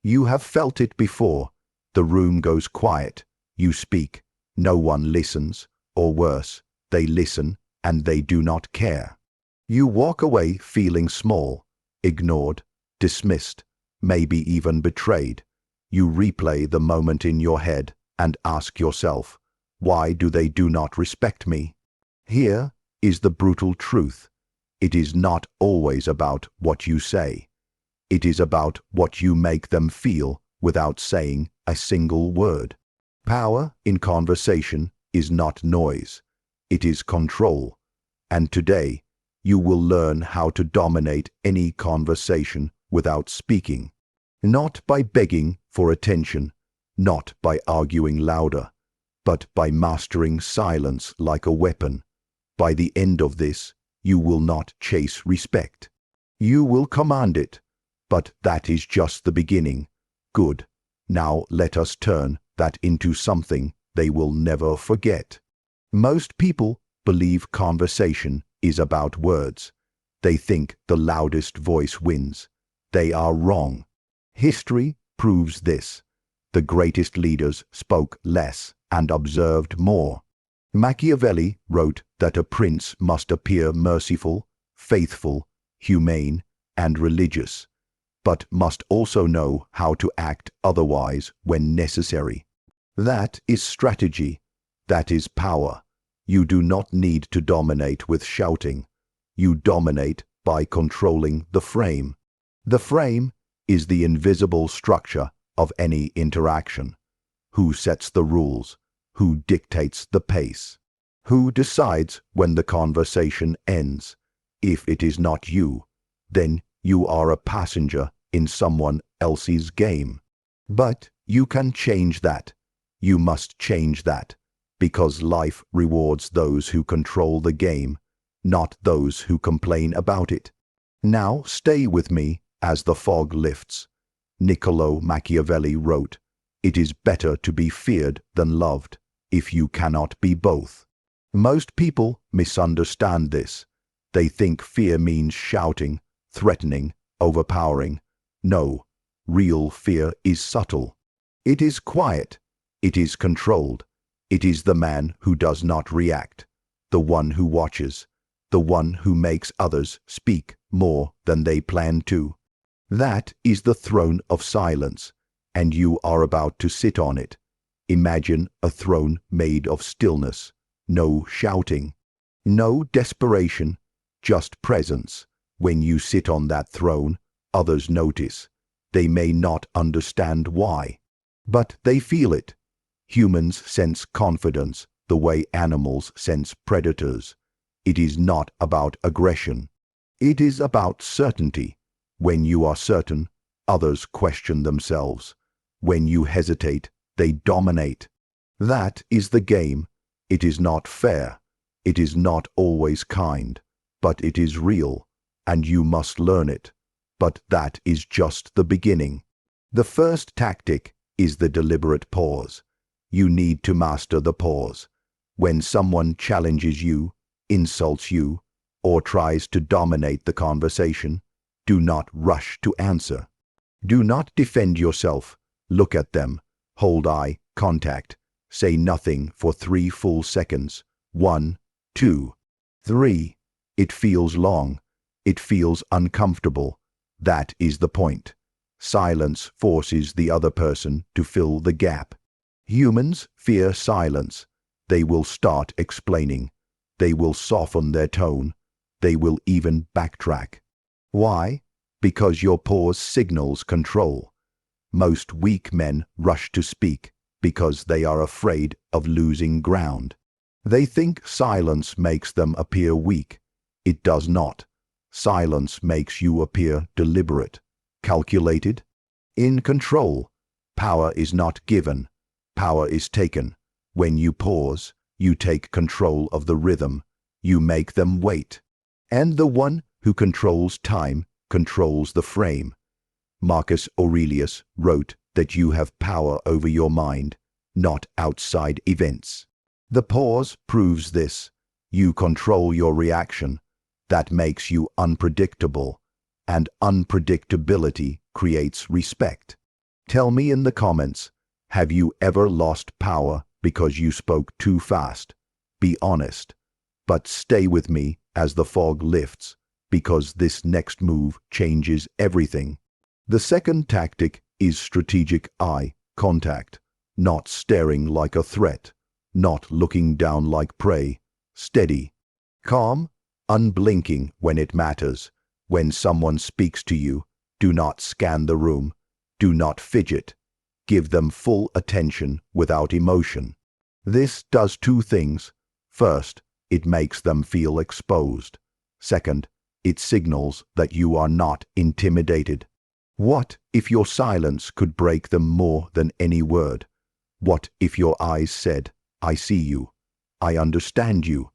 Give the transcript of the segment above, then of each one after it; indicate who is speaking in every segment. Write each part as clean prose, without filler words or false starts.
Speaker 1: You have felt it before. The room goes quiet. You speak. No one listens, or worse, they listen and they do not care. You walk away feeling small, ignored, dismissed, maybe even betrayed. You replay the moment in your head and ask yourself, why do they do not respect me? Here is the brutal truth. It is not always about what you say. It is about what you make them feel without saying a single word. Power in conversation is not noise. It is control. And today, you will learn how to dominate any conversation without speaking. Not by begging for attention, not by arguing louder, but by mastering silence like a weapon. By the end of this, you will not chase respect. You will command it. But that is just the beginning. Good. Now let us turn that into something they will never forget. Most people believe conversation is about words. They think the loudest voice wins. They are wrong. History proves this. The greatest leaders spoke less and observed more. Machiavelli wrote that a prince must appear merciful, faithful, humane, and religious, but must also know how to act otherwise when necessary. That is strategy. That is power. You do not need to dominate with shouting. You dominate by controlling the frame. The frame is the invisible structure of any interaction. Who sets the rules? Who dictates the pace? Who decides when the conversation ends? If it is not you, then you are a passenger in someone else's game. But you can change that. You must change that, because life rewards those who control the game, not those who complain about it. Now stay with me as the fog lifts. Niccolò Machiavelli wrote, "It is better to be feared than loved, if you cannot be both." Most people misunderstand this. They think fear means shouting, threatening, overpowering. No, real fear is subtle. It is quiet. It is controlled. It is the man who does not react, the one who watches, the one who makes others speak more than they plan to. That is the throne of silence, and you are about to sit on it. Imagine a throne made of stillness, no shouting, no desperation, just presence. When you sit on that throne, others notice. They may not understand why, but they feel it. Humans sense confidence the way animals sense predators. It is not about aggression. It is about certainty. When you are certain, others question themselves. When you hesitate, they dominate. That is the game. It is not fair. It is not always kind, but it is real, and you must learn it. But that is just the beginning. The first tactic is the deliberate pause. You need to master the pause. When someone challenges you, insults you, or tries to dominate the conversation, do not rush to answer. Do not defend yourself. Look at them. Hold eye contact. Say nothing for 3 full seconds. 1, 2, 3. It feels long. It feels uncomfortable. That is the point. Silence forces the other person to fill the gap. Humans fear silence. They will start explaining. They will soften their tone. They will even backtrack. Why? Because your pause signals control. Most weak men rush to speak because they are afraid of losing ground. They think silence makes them appear weak. It does not. Silence makes you appear deliberate, calculated, in control. Power is not given. Power is taken. When you pause, you take control of the rhythm. You make them wait. And the one who controls time controls the frame. Marcus Aurelius wrote that you have power over your mind, not outside events. The pause proves this. You control your reaction. That makes you unpredictable, and unpredictability creates respect. Tell me in the comments, have you ever lost power because you spoke too fast? Be honest. But stay with me as the fog lifts, because this next move changes everything. The second tactic is strategic eye contact, not staring like a threat, not looking down like prey, steady, calm, unblinking when it matters. When someone speaks to you, do not scan the room, do not fidget. Give them full attention without emotion. This does two things. First, it makes them feel exposed. Second, it signals that you are not intimidated. What if your silence could break them more than any word? What if your eyes said, I see you, I understand you,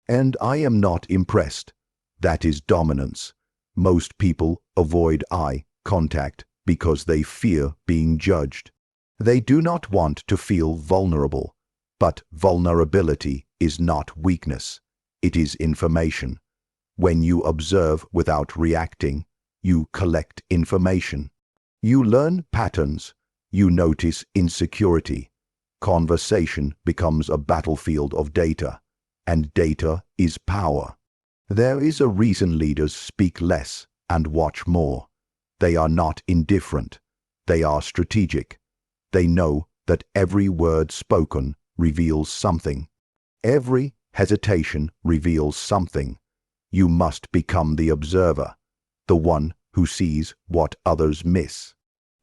Speaker 1: and I am not impressed? That is dominance. Most people avoid eye contact because they fear being judged. They do not want to feel vulnerable, but vulnerability is not weakness. It is information. When you observe without reacting, you collect information. You learn patterns. You notice insecurity. Conversation becomes a battlefield of data, and data is power. There is a reason leaders speak less and watch more. They are not indifferent. They are strategic. They know that every word spoken reveals something. Every hesitation reveals something. You must become the observer, the one who sees what others miss.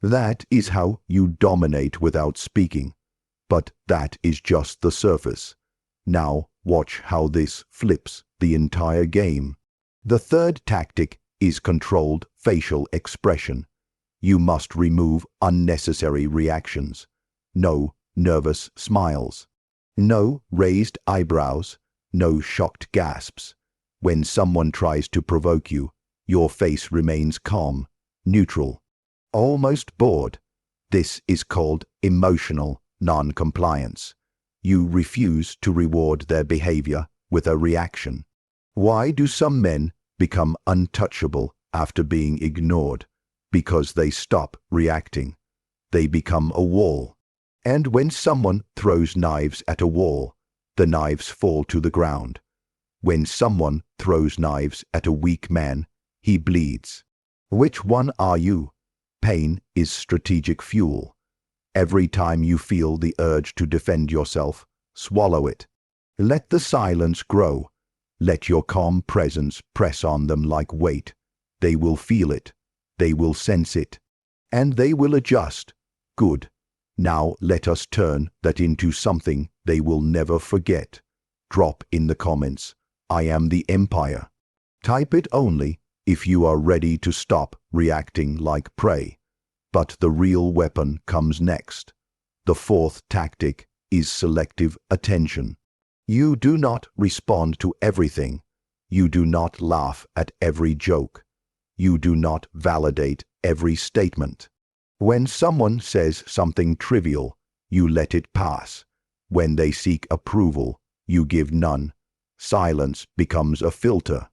Speaker 1: That is how you dominate without speaking. But that is just the surface. Now watch how this flips the entire game. The third tactic is controlled facial expression. You must remove unnecessary reactions. No nervous smiles. No raised eyebrows. No shocked gasps. When someone tries to provoke you, your face remains calm, neutral, almost bored. This is called emotional non-compliance. You refuse to reward their behavior with a reaction. Why do some men become untouchable after being ignored? Because they stop reacting. They become a wall. And when someone throws knives at a wall, the knives fall to the ground. When someone throws knives at a weak man, he bleeds. Which one are you? Pain is strategic fuel. Every time you feel the urge to defend yourself, swallow it. Let the silence grow. Let your calm presence press on them like weight. They will feel it. They will sense it. And they will adjust. Good. Now let us turn that into something they will never forget. Drop in the comments, I am the Empire. Type it only if you are ready to stop reacting like prey. But the real weapon comes next. The fourth tactic is selective attention. You do not respond to everything. You do not laugh at every joke. You do not validate every statement. When someone says something trivial, you let it pass. When they seek approval, you give none. Silence becomes a filter.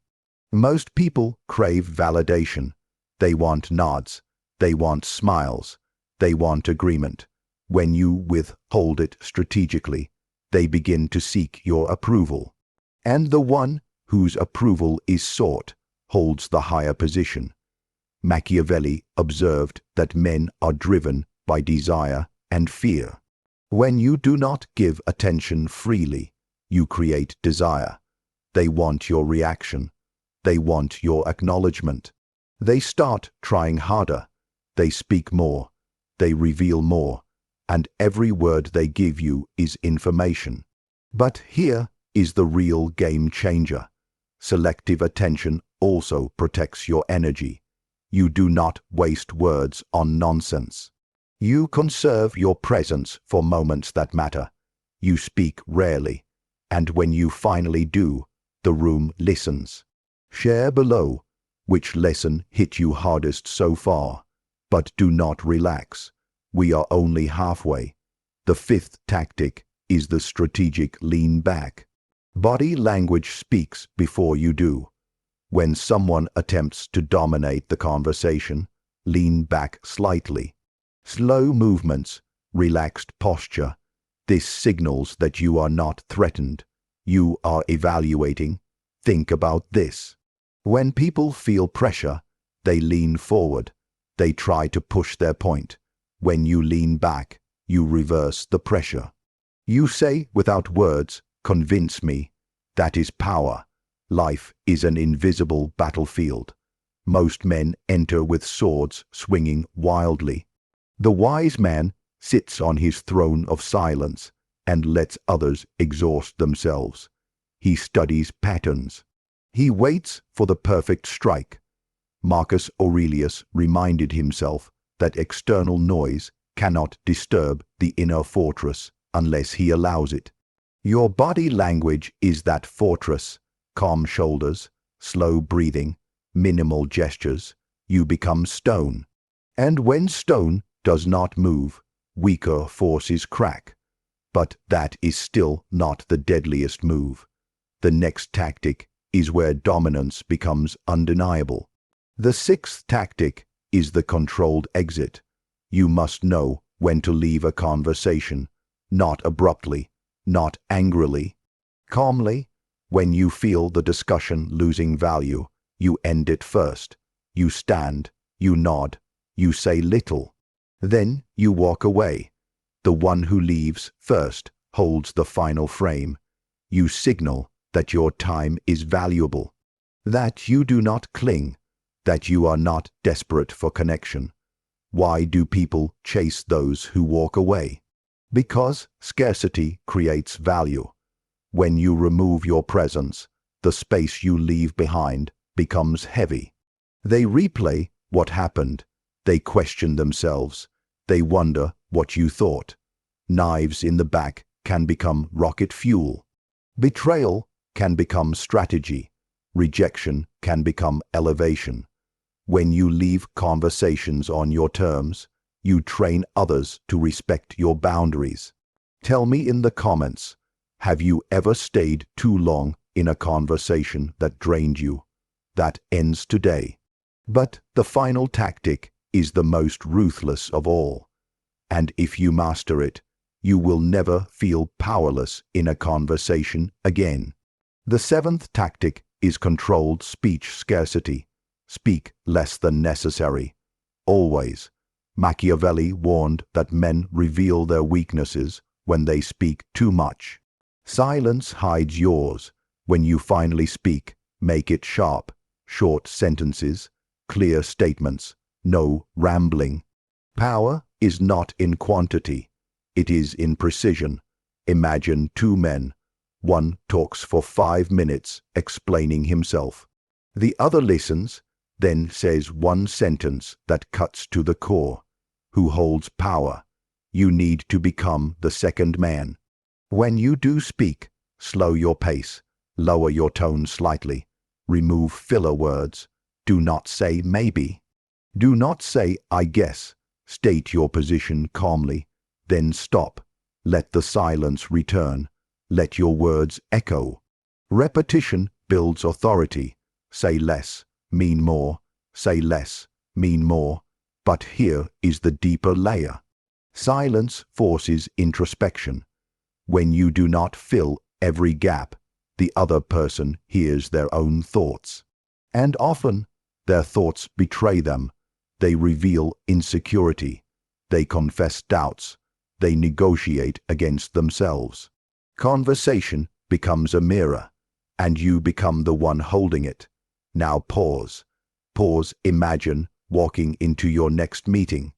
Speaker 1: Most people crave validation. They want nods. They want smiles. They want agreement. When you withhold it strategically, they begin to seek your approval. And the one whose approval is sought holds the higher position. Machiavelli observed that men are driven by desire and fear. When you do not give attention freely, you create desire. They want your reaction. They want your acknowledgement. They start trying harder. They speak more. They reveal more. And every word they give you is information. But here is the real game changer. Selective attention also protects your energy. You do not waste words on nonsense. You conserve your presence for moments that matter. You speak rarely. And when you finally do, the room listens. Share below which lesson hit you hardest so far. But do not relax. We are only halfway. The fifth tactic is the strategic lean back. Body language speaks before you do. When someone attempts to dominate the conversation, lean back slightly. Slow movements, relaxed posture. This signals that you are not threatened. You are evaluating. Think about this. When people feel pressure, they lean forward. They try to push their point. When you lean back, you reverse the pressure. You say without words, "Convince me." That is power. Life is an invisible battlefield. Most men enter with swords swinging wildly. The wise man sits on his throne of silence and lets others exhaust themselves. He studies patterns. He waits for the perfect strike. Marcus Aurelius reminded himself that external noise cannot disturb the inner fortress unless he allows it. Your body language is that fortress. Calm shoulders, slow breathing, minimal gestures. You become stone. And when stone does not move, weaker forces crack. But that is still not the deadliest move. The next tactic is where dominance becomes undeniable. The sixth tactic is the controlled exit. You must know when to leave a conversation, not abruptly, not angrily, calmly. When you feel the discussion losing value, you end it first. You stand, you nod, you say little. Then you walk away. The one who leaves first holds the final frame. You signal that your time is valuable, that you do not cling, that you are not desperate for connection. Why do people chase those who walk away? Because scarcity creates value. When you remove your presence, the space you leave behind becomes heavy. They replay what happened. They question themselves. They wonder what you thought. Knives in the back can become rocket fuel. Betrayal can become strategy. Rejection can become elevation. When you leave conversations on your terms, you train others to respect your boundaries. Tell me in the comments, have you ever stayed too long in a conversation that drained you? That ends today. But the final tactic is the most ruthless of all. And if you master it, you will never feel powerless in a conversation again. The seventh tactic is controlled speech scarcity. Speak less than necessary. Always. Machiavelli warned that men reveal their weaknesses when they speak too much. Silence hides yours. When you finally speak, make it sharp. Short sentences, clear statements, no rambling. Power is not in quantity. It is in precision. Imagine two men. One talks for 5 minutes explaining himself. The other listens, then says one sentence that cuts to the core. Who holds power? You need to become the second man. When you do speak, slow your pace, lower your tone slightly, remove filler words. Do not say maybe. Do not say I guess. State your position calmly, then stop. Let the silence return. Let your words echo. Repetition builds authority. Say less, mean more. Say less, mean more. But here is the deeper layer. Silence forces introspection. When you do not fill every gap, the other person hears their own thoughts. And often, their thoughts betray them. They reveal insecurity. They confess doubts. They negotiate against themselves. Conversation becomes a mirror, and you become the one holding it. Now pause. Pause, imagine walking into your next meeting,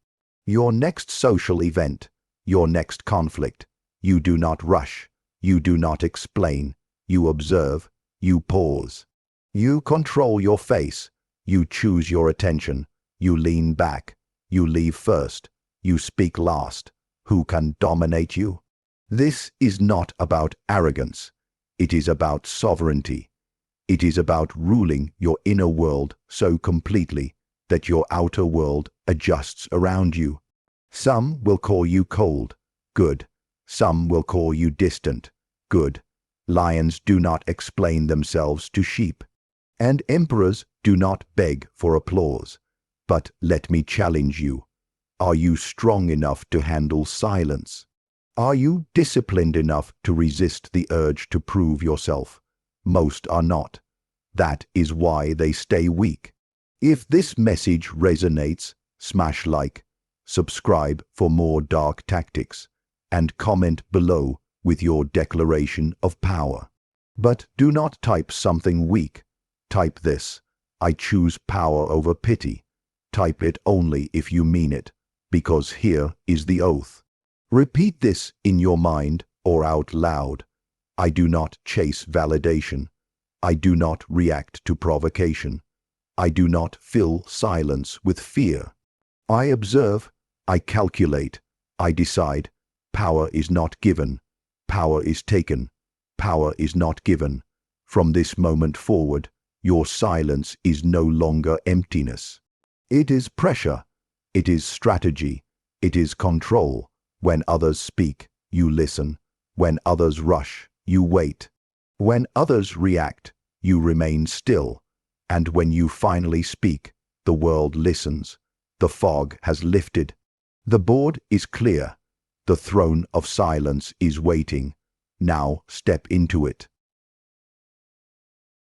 Speaker 1: your next social event, your next conflict. You do not rush. You do not explain. You observe. You pause. You control your face. You choose your attention. You lean back. You leave first. You speak last. Who can dominate you? This is not about arrogance. It is about sovereignty. It is about ruling your inner world so completely that your outer world adjusts around you. Some will call you cold. Good. Some will call you distant. Good. Lions do not explain themselves to sheep, and emperors do not beg for applause. But let me challenge you. Are you strong enough to handle silence? Are you disciplined enough to resist the urge to prove yourself? Most are not. That is why they stay weak. If this message resonates, smash like, subscribe for more dark tactics, and comment below with your declaration of power. But do not type something weak. Type this: I choose power over pity. Type it only if you mean it, because here is the oath. Repeat this in your mind or out loud. I do not chase validation. I do not react to provocation. I do not fill silence with fear. I observe, I calculate, I decide. Power is not given. Power is taken. Power is not given. From this moment forward, your silence is no longer emptiness. It is pressure. It is strategy. It is control. When others speak, you listen. When others rush, you wait. When others react, you remain still. And when you finally speak, the world listens. The fog has lifted. The board is clear. The throne of silence is waiting. Now step into it.